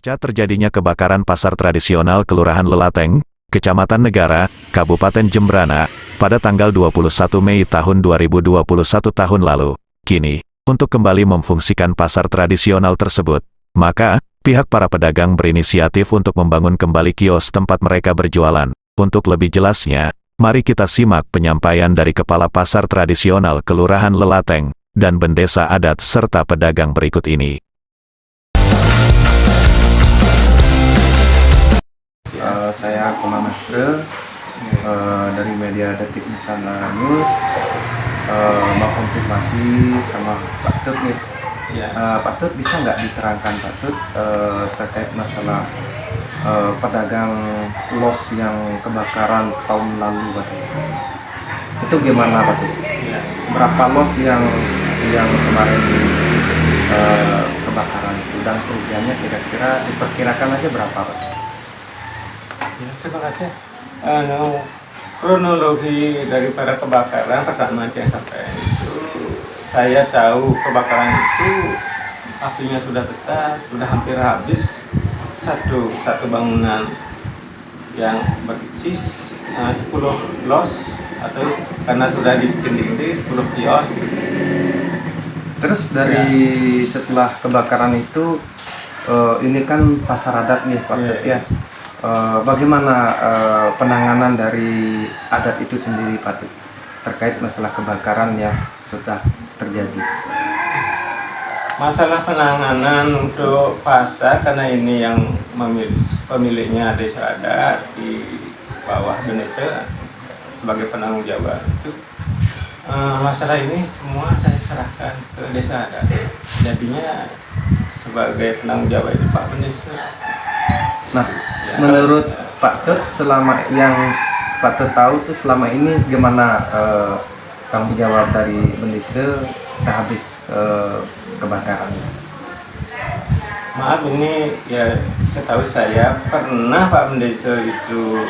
Pasca terjadinya kebakaran pasar tradisional Kelurahan Lelateng, Kecamatan Negara, Kabupaten Jembrana, pada tanggal 21 Mei tahun 2021 tahun lalu. Kini, untuk kembali memfungsikan pasar tradisional tersebut, maka, pihak para pedagang berinisiatif untuk membangun kembali kios tempat mereka berjualan. Untuk lebih jelasnya, mari kita simak penyampaian dari Kepala Pasar Tradisional Kelurahan Lelateng, dan Bendesa Adat serta pedagang berikut ini. Saya Koma Masre dari media Detik Nusantara News, mau konfirmasi sama Pak Tut nih. Pak Tut, bisa nggak diterangkan Pak Tut terkait masalah pedagang los yang kebakaran tahun lalu Pak Tut? Itu gimana Pak Tut? Berapa los yang kemarin kebakaran itu, dan kerugiannya kira-kira diperkirakan aja berapa Pak? Ya, terima kasih. Kronologi daripada kebakaran pertama yang sampai itu, saya tahu kebakaran itu apinya sudah besar, sudah hampir habis satu bangunan yang berisi 10 los, atau karena sudah ditindih 10 kios. Terus dari setelah kebakaran itu, ini kan pasar adat nih Pak Tut ya. Bagaimana penanganan dari adat itu sendiri Pak Tut terkait masalah kebakaran yang sudah terjadi? Masalah penanganan untuk pasar, karena ini yang pemiliknya desa adat di bawah Bendesa sebagai penanggung jawab itu, masalah ini semua saya serahkan ke desa adat. Jadinya sebagai penanggung jawab itu Pak Bendesa. Nah, menurut Pak Tut, selama yang Pak Tut tahu tuh selama ini gimana tanggung jawab dari Bendesa sehabis kebakaran? Maaf, ini ya setahu saya pernah Pak Bendesa itu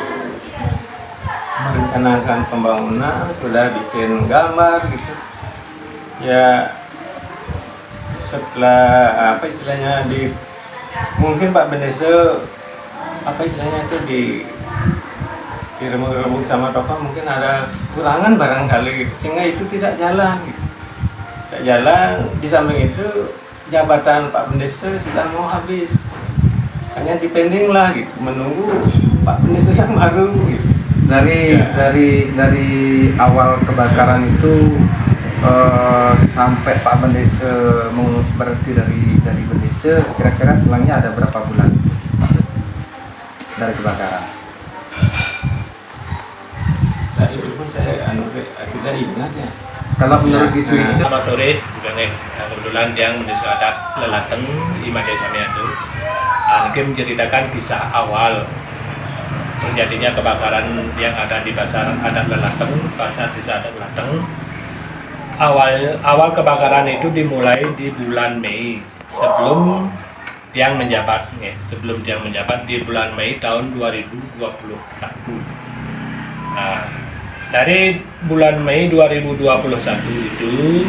merencanakan pembangunan, sudah bikin gambar gitu. Ya setelah istilahnya mungkin Pak Bendesa diremuk-remuk sama tokoh, mungkin ada kurangan barangkali gitu, sehingga itu tidak jalan gitu. Tidak jalan. Di samping itu jabatan Pak Bendesa sudah mau habis, hanya dipending lah gitu, menunggu Pak Bendesa yang baru gitu. Dari awal kebakaran itu sampai Pak Bendesa berhenti dari Bendesa, kira-kira selangnya ada berapa bulan dari kebakaran? Nah, itu pun saya tidak ingat ya. Kalau menurut isu-isu, Selamat sore, kebetulan yang Desa Adat Lelateng, Ima Desa Miado, mungkin menceritakan kisah awal terjadinya kebakaran yang ada di Pasar Adat Lelateng, Pasar Desa Adat Lelateng. Awal kebakaran itu dimulai di bulan Mei sebelum yang menjabat, di bulan Mei tahun 2021. Nah, dari bulan Mei 2021 itu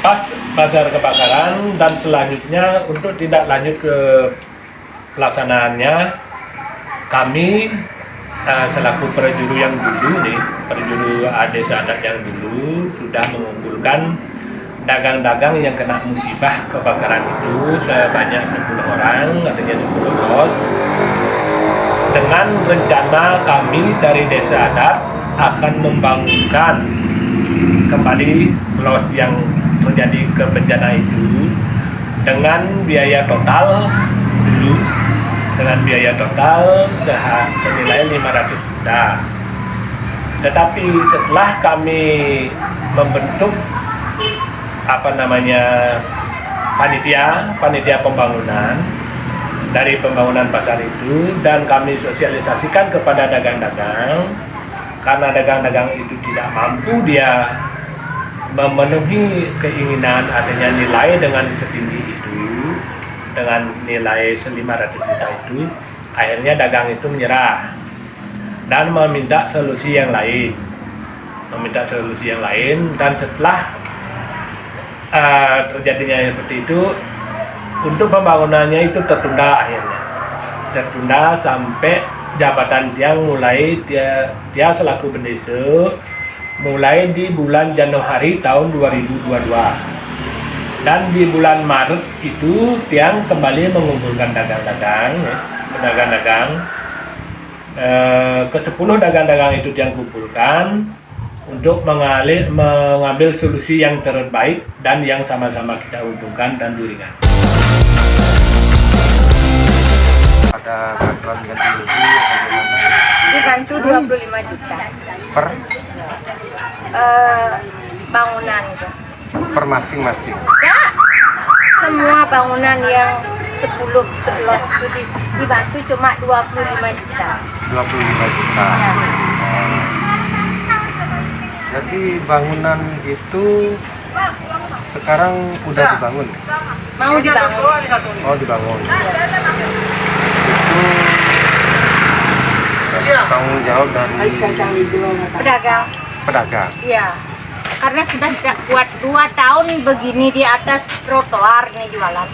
pas pasar kebakaran, dan selanjutnya untuk tidak lanjut ke pelaksanaannya, kami selaku perjuru yang dulu perjuru desa adat yang dulu sudah mengumpulkan dagang-dagang yang kena musibah kebakaran itu sebanyak 10 orang, artinya 10 los. Dengan rencana kami dari desa adat akan membangunkan kembali los yang terjadi kebencana itu dengan biaya total senilai 500 juta. Tetapi setelah kami membentuk panitia pembangunan dari pembangunan pasar itu, dan kami sosialisasikan kepada dagang-dagang, karena dagang-dagang itu tidak mampu dia memenuhi keinginan adanya nilai dengan setinggi itu, dengan nilai 500 juta itu, akhirnya dagang itu menyerah dan meminta solusi yang lain. Dan setelah terjadinya seperti itu, untuk pembangunannya itu tertunda akhirnya. Tertunda sampai jabatan dia dia selaku pendesa mulai di bulan Januari tahun 2022. Dan di bulan Maret itu Tiang kembali mengumpulkan dagang-dagang, ya, pedagang-dagang. Ke-10 dagang-dagang itu Tiang kumpulkan untuk mengambil solusi yang terbaik dan yang sama-sama kita untungkan dan durikan. Ada bantuan ganti rugi bagaimana? Dibantu 25 juta. Per Bangunan itu. per masing-masing. Ya, semua bangunan yang 10 los itu dibantu cuma 25 juta. 25 juta. Ya. Jadi bangunan itu sekarang udah dibangun. Mau dibangun. Oh, dibangun. Itu tanggung jawab dari Pedagang. pedagang. Iya. Karena sudah tidak kuat 2 tahun begini di atas trotoar nih jualan.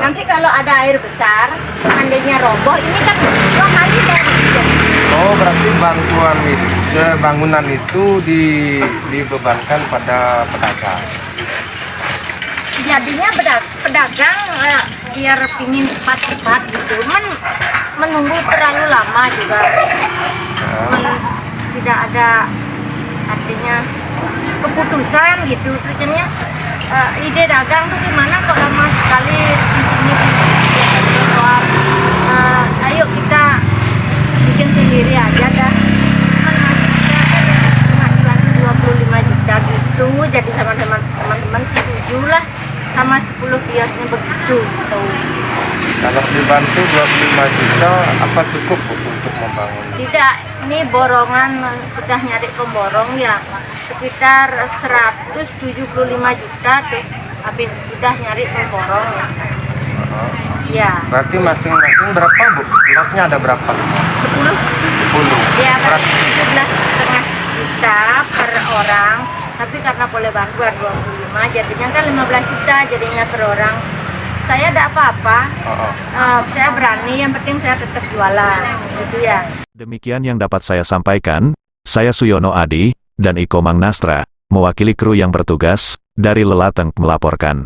Nanti kalau ada air besar, seandainya roboh, ini kan 2 kali dari itu. Oh, berarti bangunan itu dibebankan pada pedagang. Jadinya pedagang biar pingin cepat-cepat gitu, menunggu terlalu lama juga. Tidak ada artinya keputusan gitu. Terusnya ide dagang tuh gimana kok lama sekali di sini di trotoar. Ayo kita bikin sendiri aja dah. Cuma dibantu 25 juta gitu, jadi sama teman-teman setuju lah sama 10 kiosnya begitu. Tuh. Kalau dibantu 25 juta, apa cukup Bu, untuk membangun? Tidak, ini borongan sudah nyari pemborong ya sekitar 175 juta tuh habis sudah nyari pemborong ya. Ya. Berarti masing-masing berapa Bu? Losnya ada berapa? 10 10. ya Berarti 11,5 juta per orang, tapi karena boleh bantuan 25 jadinya kan 15 juta jadinya per orang. Saya ada apa-apa, saya berani, yang penting saya tetap jualan gitu ya. Demikian yang dapat saya sampaikan. Saya Suyono Adi dan Iko Mang Nastra, mewakili kru yang bertugas dari Lelateng melaporkan.